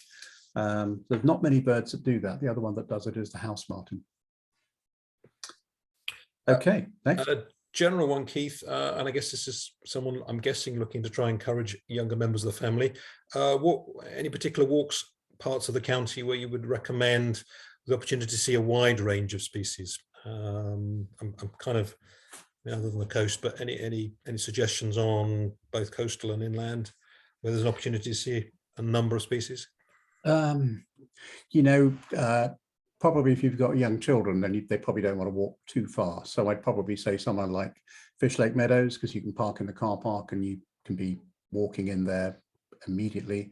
There's not many birds that do that. The other one that does it is the house martin. Okay, next. General one, Keith, and I guess this is someone I'm guessing looking to try and encourage younger members of the family. Any particular walks, parts of the county where you would recommend the opportunity to see a wide range of species? I'm kind of, other than the coast, but any suggestions on both coastal and inland where there's an opportunity to see a number of species? You know, probably if you've got young children, then they probably don't want to walk too far. So I'd probably say somewhere like Fish Lake Meadows, because you can park in the car park and you can be walking in there immediately.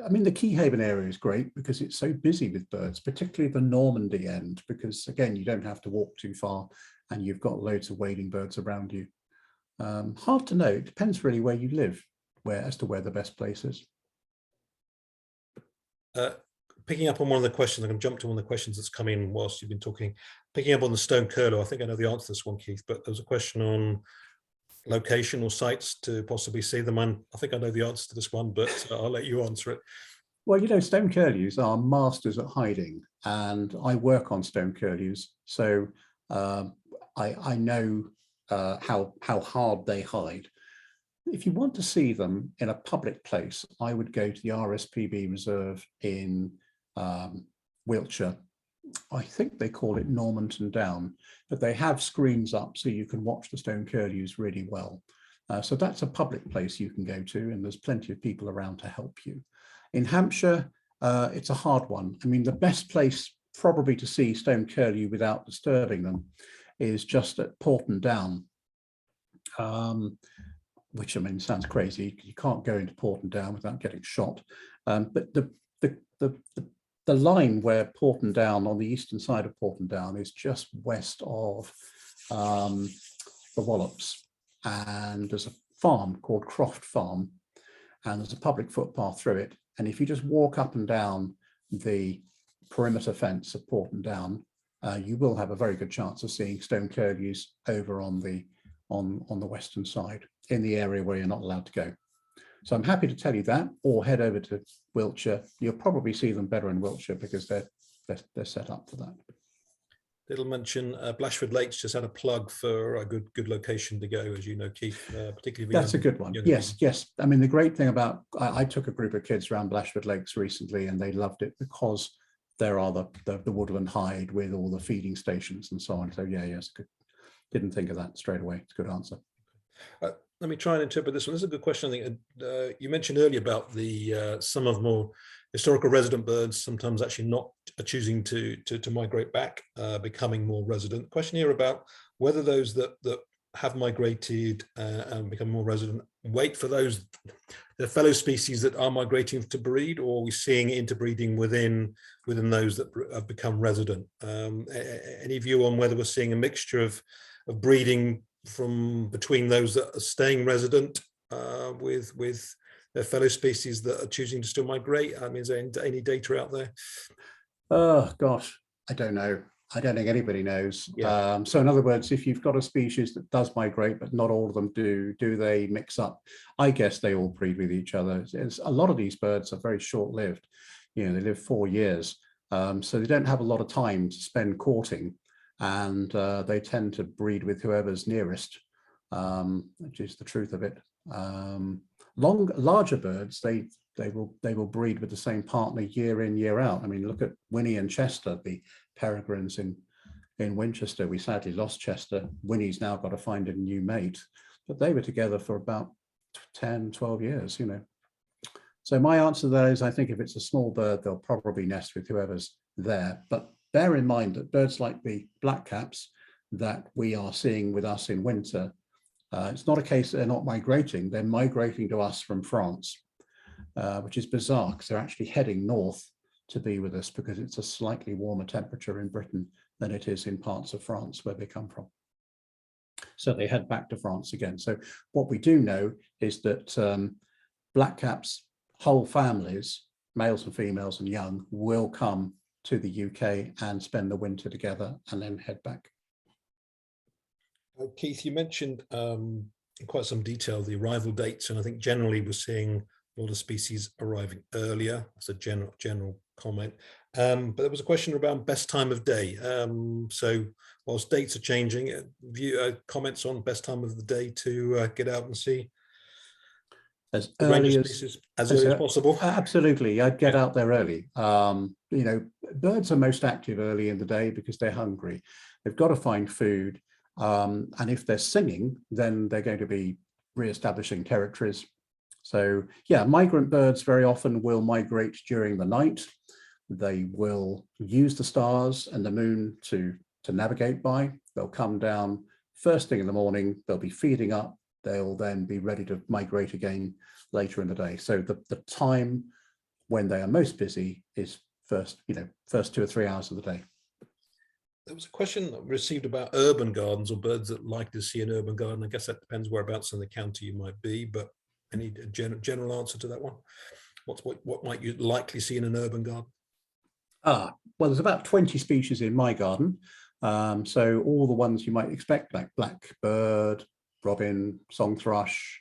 I mean, the Key Haven area is great because it's so busy with birds, particularly the Normandy end, because again, you don't have to walk too far and you've got loads of wading birds around you. Hard to know. It depends really where you live, as to where the best place is. Picking up on one of the questions, I'm going to jump to one of the questions that's come in whilst you've been talking. Picking up on the stone curlew, I think I know the answer to this one, Keith, but there was a question on location or sites to possibly see them? I think I know the answer to this one, but I'll let you answer it. Well, you know, stone curlews are masters at hiding, and I work on stone curlews, so I know how hard they hide. If you want to see them in a public place, I would go to the RSPB Reserve in Wiltshire. I think they call it Normanton Down, but they have screens up so you can watch the stone curlews really well. So that's a public place you can go to, and there's plenty of people around to help you. In Hampshire, it's a hard one. I mean, the best place probably to see stone curlew without disturbing them is just at Porton Down, which, I mean, sounds crazy. You can't go into Porton Down without getting shot. But the line where Porton Down, on the eastern side of Porton Down, is just west of the Wallops, and there's a farm called Croft Farm, and there's a public footpath through it. And if you just walk up and down the perimeter fence of Porton Down, you will have a very good chance of seeing stone curlews over on the western side, in the area where you're not allowed to go. So I'm happy to tell you that, or head over to Wiltshire. You'll probably see them better in Wiltshire because they're set up for that. Little mention, Blashford Lakes just had a plug for a good location to go, as you know, Keith, particularly. That's a good one. Yes. I mean, the great thing about, I took a group of kids around Blashford Lakes recently, and they loved it because there are the woodland hide with all the feeding stations and so on. So yes, good. Didn't think of that straight away. It's a good answer. Let me try and interpret this one. This is a good question. I think you mentioned earlier about the some of more historical resident birds sometimes actually not choosing to migrate back, becoming more resident. Question here about whether those that have migrated and become more resident wait for those the fellow species that are migrating to breed, or are we seeing interbreeding within those that have become resident? Any view on whether we're seeing a mixture of breeding from between those that are staying resident with their fellow species that are choosing to still migrate? I mean, is there any data out there? Oh gosh, I don't know. I don't think anybody knows. Yeah. So in other words, if you've got a species that does migrate, but not all of them do they mix up? I guess they all breed with each other. A lot of these birds are very short-lived. You know, they live 4 years. So they don't have a lot of time to spend courting, and they tend to breed with whoever's nearest, which is the truth of it. Larger birds, they will breed with the same partner year in, year out. I mean, look at Winnie and Chester, the peregrines in Winchester. We sadly lost Chester. Winnie's now got to find a new mate, but they were together for about 10, 12 years, you know. So my answer to that is, I think if it's a small bird, they'll probably nest with whoever's there. But bear in mind that birds like the blackcaps that we are seeing with us in winter, it's not a case that they're not migrating. They're migrating to us from France, which is bizarre because they're actually heading north to be with us because it's a slightly warmer temperature in Britain than it is in parts of France where they come from. So they head back to France again. So what we do know is that blackcaps, whole families, males and females and young, will come to the UK and spend the winter together and then head back. Keith, you mentioned in quite some detail the arrival dates, and I think generally we're seeing a lot of species arriving earlier. That's a general comment. But there was a question about best time of day. So whilst dates are changing, comments on best time of the day to get out and see as early as possible. Absolutely, I'd get out there early. You know, birds are most active early in the day because they're hungry. They've got to find food, and if they're singing, then they're going to be re-establishing territories. So yeah, migrant birds very often will migrate during the night. They will use the stars and the moon to navigate by. They'll come down first thing in the morning. They'll be feeding up. They'll then be ready to migrate again later in the day. So the time when they are most busy is first 2 or 3 hours of the day. There was a question received about urban gardens or birds that like to see an urban garden. I guess that depends whereabouts in the county you might be, but any general answer to that one? What might you likely see in an urban garden? Well, there's about 20 species in my garden. So all the ones you might expect, like blackbird, robin, song thrush,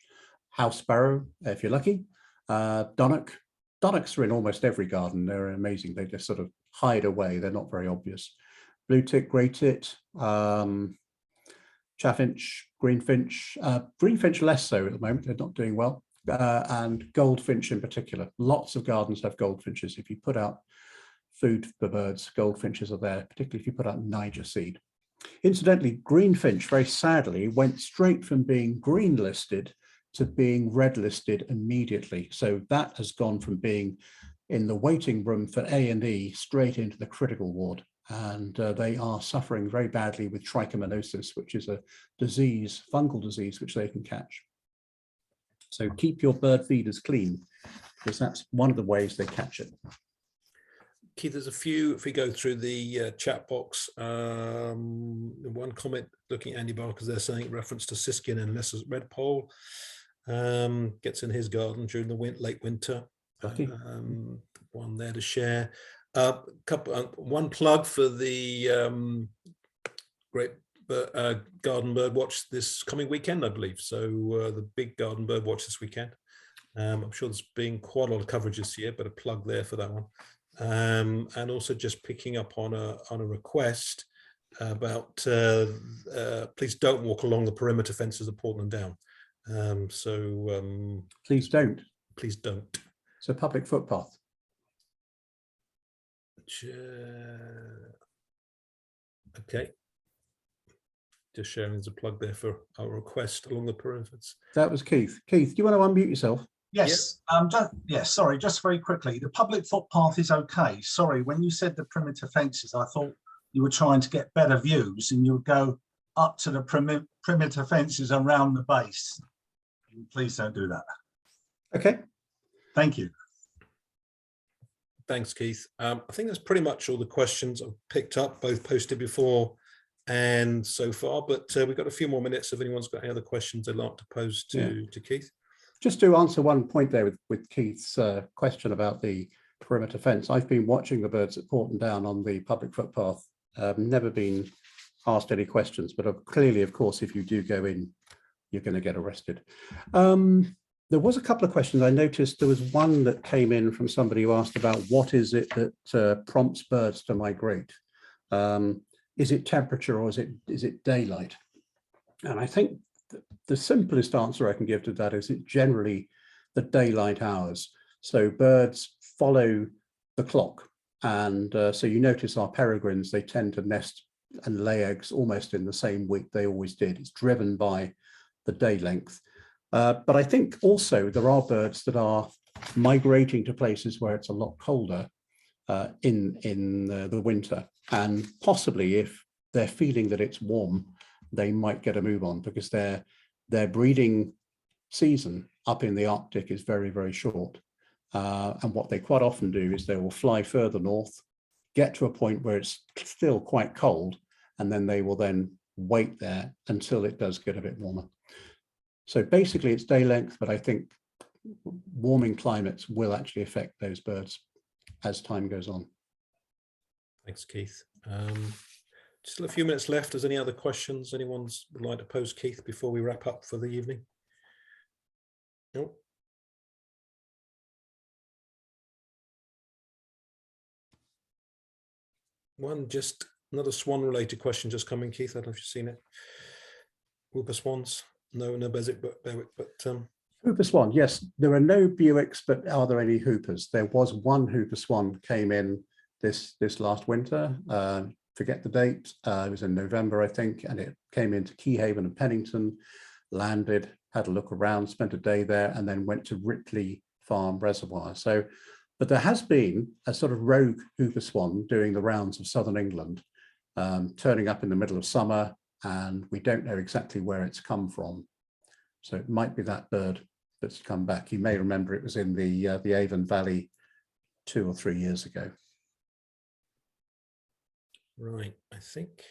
house sparrow, if you're lucky, dunnock. Dunnocks are in almost every garden. They're amazing. They just sort of hide away. They're not very obvious. Blue tit, grey tit, chaffinch, greenfinch. Greenfinch less so at the moment. They're not doing well. And goldfinch in particular. Lots of gardens have goldfinches. If you put out food for birds, goldfinches are there, particularly if you put out Niger seed. Incidentally, greenfinch, very sadly, went straight from being green listed to being red listed immediately. So that has gone from being in the waiting room for A&E straight into the critical ward. And they are suffering very badly with trichomoniasis, which is a disease, fungal disease, which they can catch. So keep your bird feeders clean, because that's one of the ways they catch it. Keith, there's a few, if we go through the chat box, one comment looking at Andy Barker's there saying reference to siskin and Lesser's redpoll. Gets in his garden during the late winter. One there to share. One plug for the great garden bird watch this coming weekend, I believe. So the big garden bird watch this weekend. I'm sure there's been quite a lot of coverage this year, but a plug there for that one. And also just picking up on a request about please don't walk along the perimeter fences of Portland Down. Please don't. Please don't. It's a public footpath. Okay. Just sharing as a plug there for our request along the perimeters. That was Keith. Keith, do you want to unmute yourself? Yes. Sorry, just very quickly. The public footpath is okay. Sorry, when you said the perimeter fences, I thought you were trying to get better views and you would go up to the perimeter fences around the base. Please don't do that. Okay. Thank you. Thanks, Keith. I think that's pretty much all the questions I've picked up, both posted before and so far, but we've got a few more minutes if anyone's got any other questions they'd like to pose to Keith. Just to answer one point there with Keith's question about the perimeter fence, I've been watching the birds at Portland Down on the public footpath. Never been asked any questions, but clearly, of course, if you do go in, you're going to get arrested. There was a couple of questions. I noticed there was one that came in from somebody who asked about what is it that prompts birds to migrate? Is it temperature or is it daylight? And I think the simplest answer I can give to that is it's generally the daylight hours. So birds follow the clock. And so you notice our peregrines, they tend to nest and lay eggs almost in the same week they always did. It's driven by the day length. But I think also there are birds that are migrating to places where it's a lot colder in the winter. And possibly if they're feeling that it's warm, they might get a move on because their breeding season up in the Arctic is very, very short. And what they quite often do is they will fly further north, get to a point where it's still quite cold, and then they will then wait there until it does get a bit warmer. So basically it's day length, but I think warming climates will actually affect those birds as time goes on. Thanks, Keith. Still a few minutes left. Is there any other questions anyone would like to pose, Keith, before we wrap up for the evening? No. One, just another swan related question just coming, Keith. I don't know if you've seen it. Whooper swans. No Bewick, but Hooper swan, yes, there are no Bewicks, but are there any hoopers? There was one Hooper swan came in this last winter. Forget the date. It was in November, I think, and it came into Keyhaven and Pennington, landed, had a look around, spent a day there, and then went to Ripley Farm Reservoir. So, but there has been a sort of rogue Hooper swan doing the rounds of southern England, turning up in the middle of summer, and we don't know exactly where it's come from. So it might be that bird that's come back. You may remember it was in the Avon Valley 2 or 3 years ago. Right, I think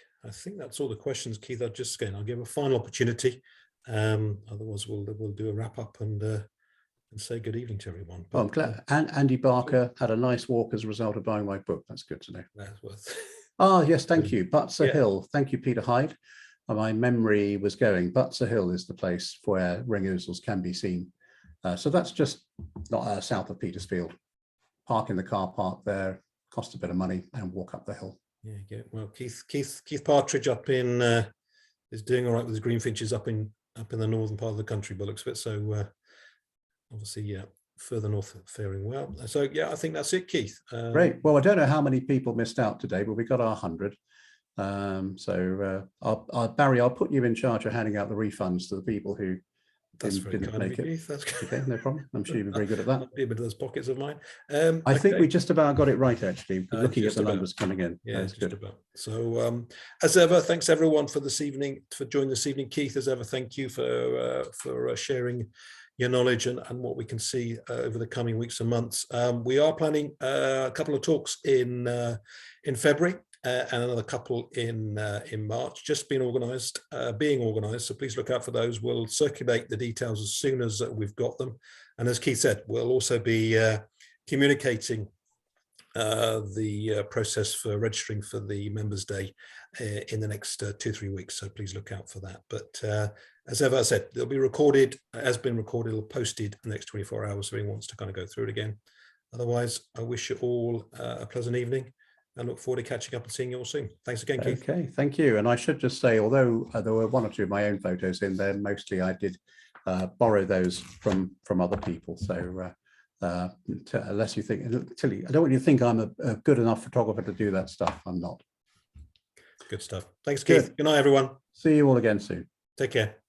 that's all the questions, Keith. I'll give a final opportunity. Otherwise, we'll do a wrap up and say good evening to everyone. But, I'm glad. And Andy Barker had a nice walk as a result of buying my book. That's good to know. That's worth. Ah, yes, thank you. Butts a Hill. Thank you, Peter Hyde. my memory was going. Butser Hill is the place where ring ousels can be seen. So that's just not south of Petersfield. Park in the car park there, cost a bit of money, and walk up the hill. Yeah. Well, Keith Partridge up in is doing all right with his greenfinches up in the northern part of the country, by the looks of it. So obviously, yeah, further north faring well. So yeah, I think that's it, Keith. Great. Well, I don't know how many people missed out today, but we got our 100. Barry, I'll put you in charge of handing out the refunds to the people who didn't make it. Keith. That's good. Okay, no problem. I'm sure you'll be very good at that. Be a bit of those pockets of mine. I think we just about got it right, actually, looking at just the about. numbers coming in. Yeah, that's just good. about. So as ever, thanks everyone for this evening, for joining this evening. Keith, as ever, thank you for sharing your knowledge and what we can see over the coming weeks and months. We are planning a couple of talks in February. And another couple in March, just being organised. So please look out for those. We'll circulate the details as soon as we've got them. And as Keith said, we'll also be communicating the process for registering for the Members' Day in the next 2-3 weeks. So please look out for that. But as ever, I said, it'll be recorded, has been recorded, it'll posted in the next 24 hours if anyone wants to kind of go through it again. Otherwise, I wish you all a pleasant evening. I look forward to catching up and seeing you all soon. Thanks again, Keith. Okay, thank you. And I should just say, although there were one or two of my own photos in there, mostly I did borrow those from other people. So unless you think, I don't want you to think I'm a good enough photographer to do that stuff. I'm not. Good stuff. Thanks, Keith. Good night, everyone. See you all again soon. Take care.